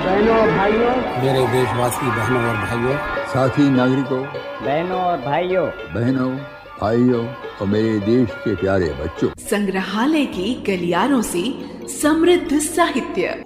बहनों और भाइयों, मेरे देशवासी बहनों और भाइयों, साथी नागरिकों, बहनों और भाइयों, बहनों, भाइयों और मेरे देश के प्यारे बच्चों, संग्रहालय की गलियारों से समृद्ध साहित्य।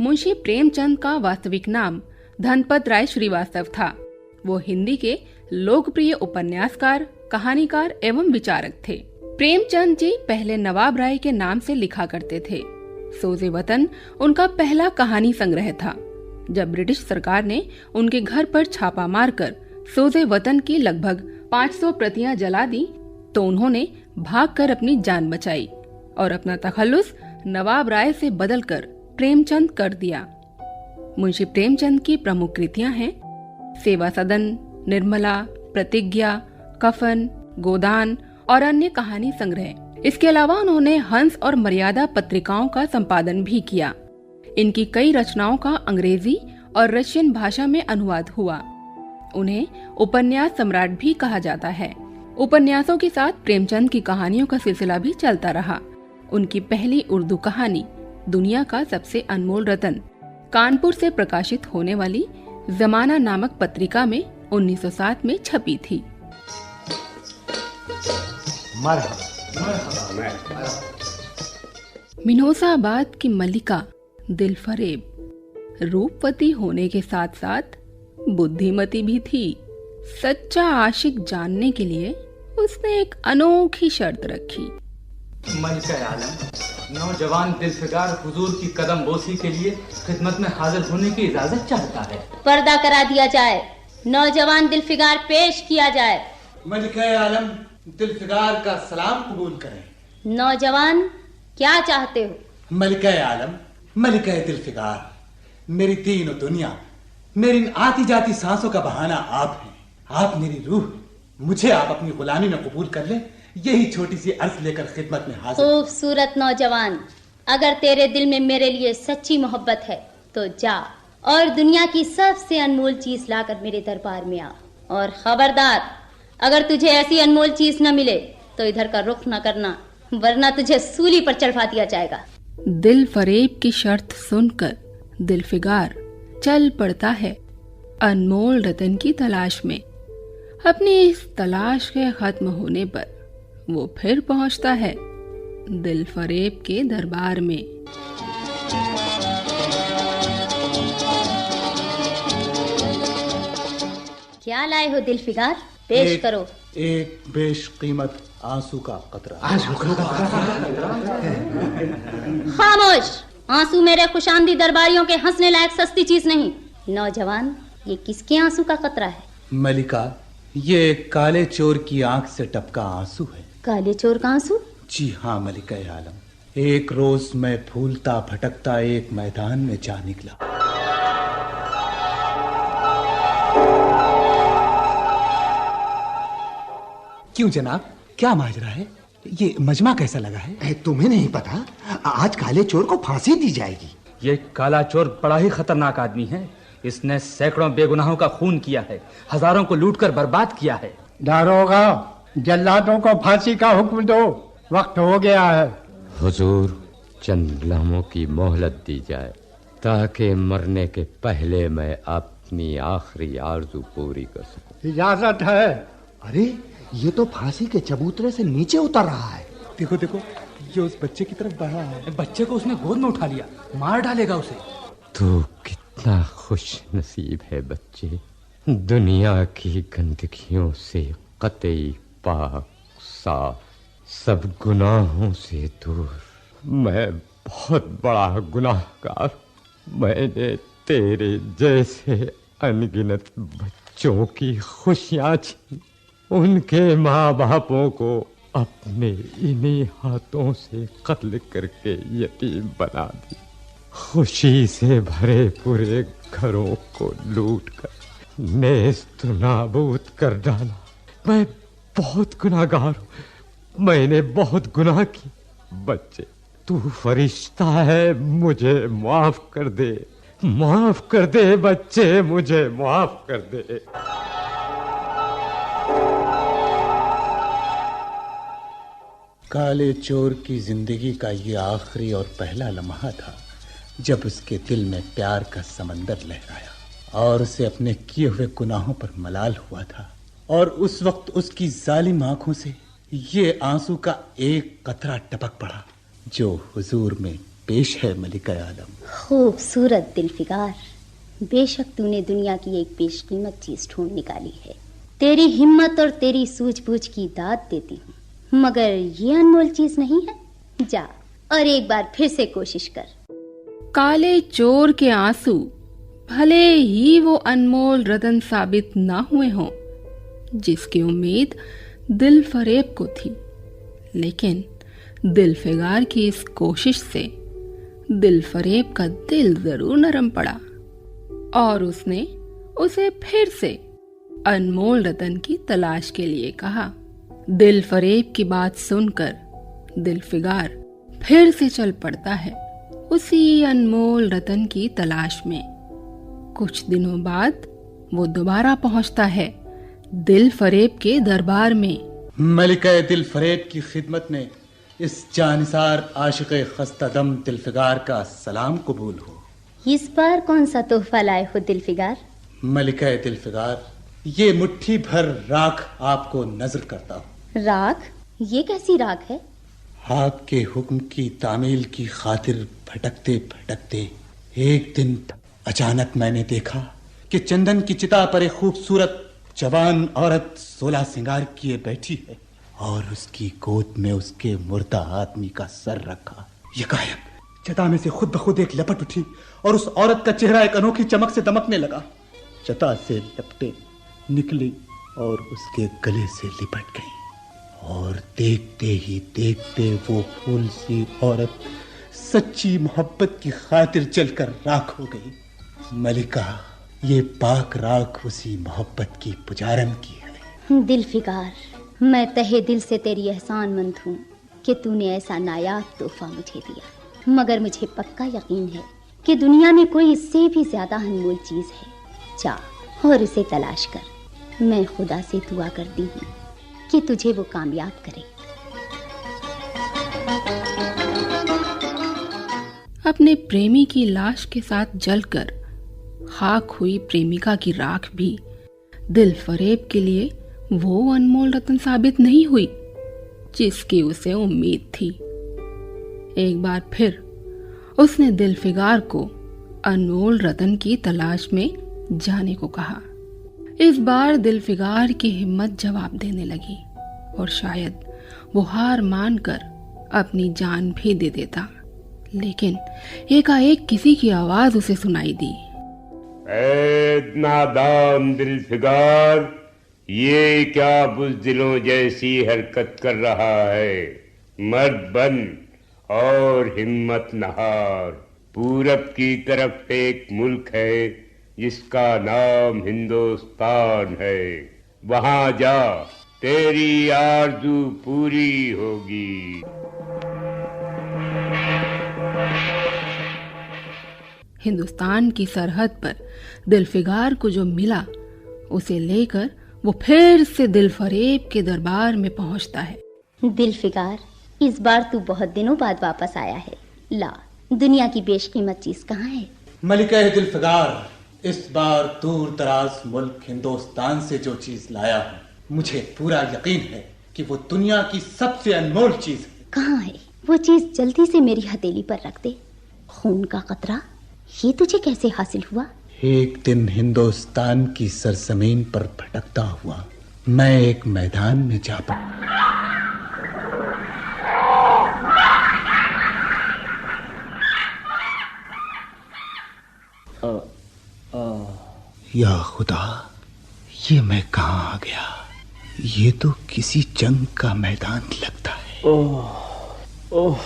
मुंशी प्रेमचंद का वास्तविक नाम धनपत राय श्रीवास्तव था। वो हिंदी के लोकप्रिय उपन्यासकार, कहानीकार एवं विचारक थे। प्रेमचंद जी पहले नवाब राय के नाम से लिखा करते थे। सोज़े वतन उनका पहला कहानी संग्रह था। जब ब्रिटिश सरकार ने उनके घर पर छापा मारकर सोज़े वतन की लगभग 500 प्रतियां जला दी, तो उन्होंने भागकर अपनी जान बचाई और अपना तखल्लुस नवाब राय से बदलकर प्रेमचंद कर दिया। मुंशी प्रेमचंद की प्रमुख कृतियां हैं सेवा सदन, निर्मला, प्रतिज्ञा, कफन, गोदान और अन्य कहानी संग्रह। इसके अलावा उन्होंने हंस और मर्यादा पत्रिकाओं का संपादन भी किया। इनकी कई रचनाओं का अंग्रेजी और रशियन भाषा में अनुवाद हुआ। उन्हें उपन्यास सम्राट भी कहा जाता है। उपन्यासों के साथ प्रेमचंद की कहानियों का सिलसिला भी चलता रहा। उनकी पहली उर्दू कहानी दुनिया का सबसे अनमोल रतन कानपुर से प्रकाशित होने वाली जमाना नामक पत्रिका में 1907 में छपी थी। मिन्होसाबाद की मल्लिका दिलफरेब रूपवती होने के साथ साथ बुद्धिमती भी थी। सच्चा आशिक जानने के लिए उसने एक अनोखी शर्त रखी। मलिका आलम, नौजवान दिलफिगार हुजूर की कदम बोसी के लिए खिदमत में हाजिर होने की इजाजत चाहता है। पर्दा करा दिया जाए, नौजवान दिलफिगार पेश किया जाए। मलिका आलम, दिलफिगार का सलाम कबूल करें। नौजवान, क्या चाहते हो? मलिका आलम, मलिका दिलफिगार, मेरी तीनों दुनिया, मेरी आती जाती सांसों का बहाना आप हैं। आप मेरी रूह, मुझे आप अपनी गुलामी में कबूल कर ले, यही छोटी सी अर्ज लेकर खिदमत में हाजिर। खूबसूरत नौजवान, अगर तेरे दिल में मेरे लिए सच्ची मोहब्बत है तो जा और दुनिया की सबसे अनमोल चीज लाकर मेरे दरबार में आ। और खबरदार, अगर तुझे ऐसी अनमोल चीज न मिले तो इधर का रुख न करना, वरना तुझे सूली पर चढ़वा दिया जाएगा। दिल फरेब की शर्त सुनकर दिलफिगार चल पड़ता है अनमोल रतन की तलाश में। अपनी इस तलाश के खत्म होने पर वो फिर पहुंचता है दिल फरेब के दरबार में। क्या लाए हो दिलफिगार? पेश करो। एक बेशकीमत आंसू का कतरा। खामोश! आंसू मेरे खुशामदी दरबारियों के हंसने लायक सस्ती चीज नहीं। नौजवान, ये किसके आंसू का कतरा है? मलिका, ये काले चोर की आंख से टपका आंसू है। काले चोर का आंसू? जी हाँ मलिका आलम, एक रोज मैं फूलता भटकता एक मैदान में जा निकला। क्यों जनाब, क्या माजरा है? ये मजमा कैसा लगा है? तुम्हें नहीं पता, आज काले चोर को फांसी दी जाएगी। ये काला चोर बड़ा ही खतरनाक आदमी है। इसने सैकड़ों बेगुनाहों का खून किया है, हजारों को लूटकर बर्बाद किया है। दारोगा, जल्लादों को फांसी का हुक्म दो, वक्त हो गया है। हुजूर, चंद लम्हों की मोहलत दी जाए ताकि मरने के पहले मैं अपनी आखिरी आरज़ू पूरी कर सकूं। इजाजत है। अरे, ये तो फांसी के चबूतरे से नीचे उतर रहा है। देखो देखो, ये उस बच्चे की तरफ बढ़ा है। बच्चे को उसने गोद में उठा लिया, मार डालेगा उसे। तो कितना खुश नसीब है बच्चे, दुनिया की गंदगियों से कतई पाक साफ, सब गुनाहों से दूर। मैं बहुत बड़ा गुनाहगार। मैंने तेरे जैसे अनगिनत बच्चों की खुशियां छीन, उनके माँ बापों को अपने इन्हीं हाथों से कत्ल करके यतीम बना दी, खुशी से भरे पूरे घरों को लूटकर नेस्त नाबूद कर डाला। मैं बहुत गुनाहगार हूँ, मैंने बहुत गुनाह की। बच्चे, तू फरिश्ता है, मुझे माफ कर दे, माफ कर दे बच्चे, मुझे माफ कर दे। काले चोर की जिंदगी का ये आखिरी और पहला लम्हा था जब उसके दिल में प्यार का समंदर लहराया और उसे अपने किए हुए गुनाहों पर मलाल हुआ था। और उस वक्त उसकी जालिम आंखों से ये आंसू का एक कतरा टपक पड़ा जो हुजूर में पेश है मलिका आलम। खूबसूरत दिलफिगार, बेशक तूने दुनिया की एक बेशकीमत चीज ढूंढ निकाली है। तेरी हिम्मत और तेरी सूझबूझ की दाद देती हूँ, मगर ये अनमोल चीज नहीं है। जा और एक बार फिर से कोशिश कर। काले चोर के आंसू भले ही वो अनमोल रतन साबित ना हुए हों जिसकी उम्मीद दिल फरेब को थी, लेकिन दिलफिगार की इस कोशिश से दिल फरेब का दिल जरूर नरम पड़ा और उसने उसे फिर से अनमोल रतन की तलाश के लिए कहा। दिल फरेब की बात सुनकर दिलफिगार फिर से चल पड़ता है उसी अनमोल रतन की तलाश में। कुछ दिनों बाद वो दोबारा पहुंचता है दिल फरेब के दरबार में। मलिका दिल फरेब की खिदमत में इस जानिसार आशिक़े खस्ता दम दिलफिगार का सलाम कबूल हो। इस बार कौन सा तोहफा लाए हो दिलफिगार? मलिका दिलफिगार, ये मुट्ठी भर राख आपको नजर करता हूँ। राख? ये कैसी राख है? आपके हुक्म की तामील की खातिर भटकते भटकते एक दिन अचानक मैंने देखा कि चंदन की चिता पर एक खूबसूरत जवान औरत 16 सिंगार किए बैठी है और उसकी गोद में उसके मुर्दा आदमी का सर रखा। यकायक चता में से खुद ब खुद एक लपट उठी और उस औरत का चेहरा एक अनोखी चमक से दमकने लगा। चता से लपटे निकली और उसके गले से लिपट गई और देखते ही देखते वो फूल सी औरत सच्ची मोहब्बत की खातिर जलकर राख हो गई। मलिका, ये पाक राख उसी मोहब्बत की पुजारन की है। दिलफिगार, मैं तहे दिल से तेरी एहसानमंद हूँ कि तूने ऐसा नायाब तोहफा मुझे दिया, मगर मुझे पक्का यकीन है कि दुनिया में कोई इससे भी ज्यादा अनमोल चीज है। जा और इसे तलाश कर। मैं खुदा से दुआ करती हूँ कि तुझे वो कामयाब करे। अपने प्रेमी की लाश के साथ जलकर खाक हुई प्रेमिका की राख भी दिल फरेब के लिए वो अनमोल रत्न साबित नहीं हुई जिसकी उसे उम्मीद थी। एक बार फिर उसने दिलफिगार को अनमोल रत्न की तलाश में जाने को कहा। इस बार दिलफिगार की हिम्मत जवाब देने लगी और शायद वो हार मानकर अपनी जान भी दे देता, लेकिन एकाएक किसी की आवाज उसे सुनाई दी। ऐ नादान दिलफिगार, ये क्या बुज़दिलों जैसी हरकत कर रहा है? मर्द बन और हिम्मत नहार। पूरब की तरफ एक मुल्क है जिसका नाम हिंदुस्तान है, वहां जा, तेरी आरज़ू पूरी होगी। हिंदुस्तान की सरहद पर दिलफिगार को जो मिला उसे लेकर वो फिर से दिलफरेब के दरबार में पहुंचता है। दिलफिगार, इस बार तू बहुत दिनों बाद वापस आया है। ला, दुनिया की बेशकीमत चीज कहाँ है? मलिका दिलफिगार, इस बार दूर दराज मुल्क हिंदुस्तान से जो चीज लाया हूँ, मुझे पूरा यकीन है कि वो दुनिया की सबसे अनमोल चीज है। कहाँ है वो चीज? जल्दी से मेरी हथेली पर रख दे। खून का कतरा, ये तुझे कैसे हासिल हुआ? एक दिन हिंदुस्तान की सरजमीन पर भटकता हुआ मैं एक मैदान में जा पड़ा। या खुदा, ये मैं कहाँ आ गया? ये तो किसी जंग का मैदान लगता है। ओह,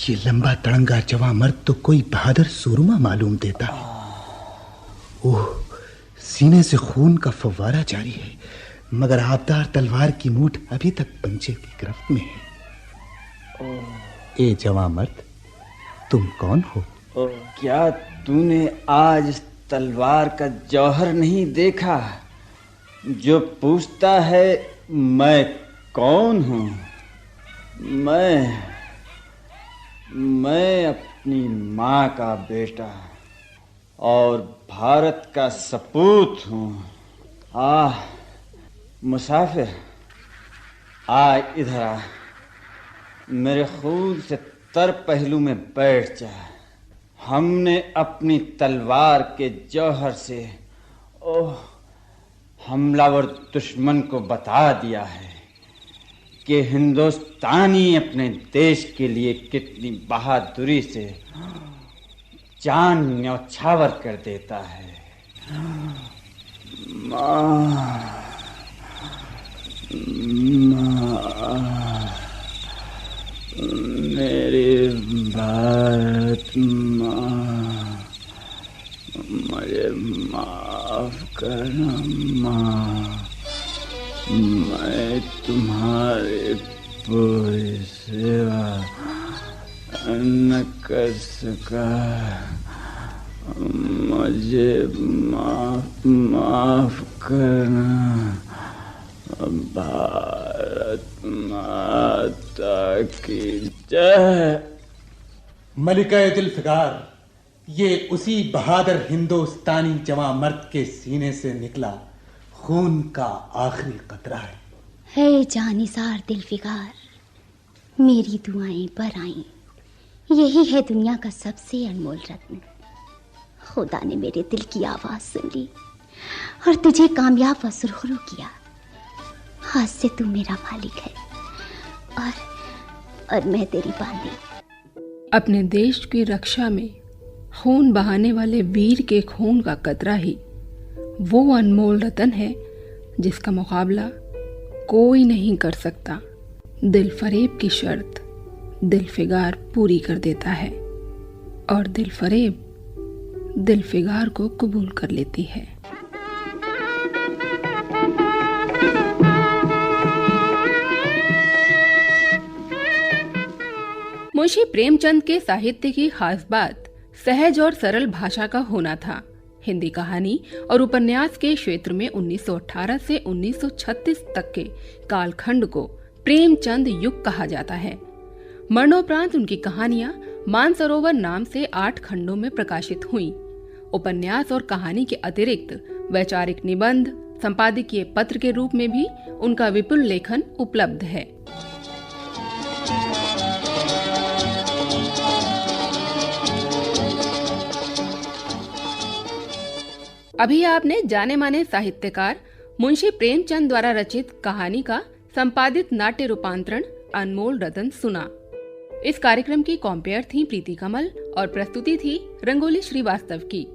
ये लंबा तड़ंगा जवां मर्द तो कोई बहादुर सूरमा मालूम देता है। ओह, सीने से खून का फव्वारा जारी है, मगर आबदार तलवार की मूठ अभी तक पंजे की गिरफ्त में है। ए जवां मर्द, तुम कौन हो? क्या तूने आज इस तलवार का जौहर नहीं देखा जो पूछता है मैं कौन हूँ? मैं अपनी माँ का बेटा और भारत का सपूत हूँ। मुसाफिर, आ इधर आ, मेरे खून से तर पहलू में बैठ जा। हमने अपनी तलवार के जौहर से हमलावर दुश्मन को बता दिया है कि हिंदुस्तानी अपने देश के लिए कितनी बहादुरी से जान न्यौछावर कर देता है। मेरी भारत माँ, मुझे माफ करना माँ, मैं तुम्हारी पूरी सेवा न कर सका। मुझे माफ करना। भारत माता की जय। मलिका जुल्फ़िकार, ये उसी बहादुर हिंदुस्तानी जवां मर्द के सीने से निकला खून का आखिरी कतरा है। हे जानिसार दिलफिकार, मेरी दुआएं पर आईं। यही है दुनिया का सबसे अनमोल रत्न। खुदा ने मेरे दिल की आवाज सुन ली और तुझे कामयाब व सुरखरू किया। आज से तू मेरा मालिक है और मैं तेरी बांदी। अपने देश की रक्षा में खून बहाने वाले वीर के खून का कतरा ही वो अनमोल रतन है जिसका मुकाबला कोई नहीं कर सकता। दिलफरेब की शर्त दिलफिगार पूरी कर देता है और दिलफरेब दिलफिगार को कबूल कर लेती है। मुंशी प्रेमचंद के साहित्य की खास बात सहज और सरल भाषा का होना था। हिंदी कहानी और उपन्यास के क्षेत्र में 1918 से 1936 तक के कालखंड को प्रेमचंद युग कहा जाता है। मरणोपरांत उनकी कहानियां मानसरोवर नाम से 8 खंडों में प्रकाशित हुईं। उपन्यास और कहानी के अतिरिक्त वैचारिक निबंध, संपादकीय पत्र के रूप में भी उनका विपुल लेखन उपलब्ध है। अभी आपने जाने माने साहित्यकार मुंशी प्रेमचंद द्वारा रचित कहानी का संपादित नाट्य रूपांतरण अनमोल रतन सुना। इस कार्यक्रम की कॉम्पेयर थी प्रीति कमल और प्रस्तुति थी रंगोली श्रीवास्तव की।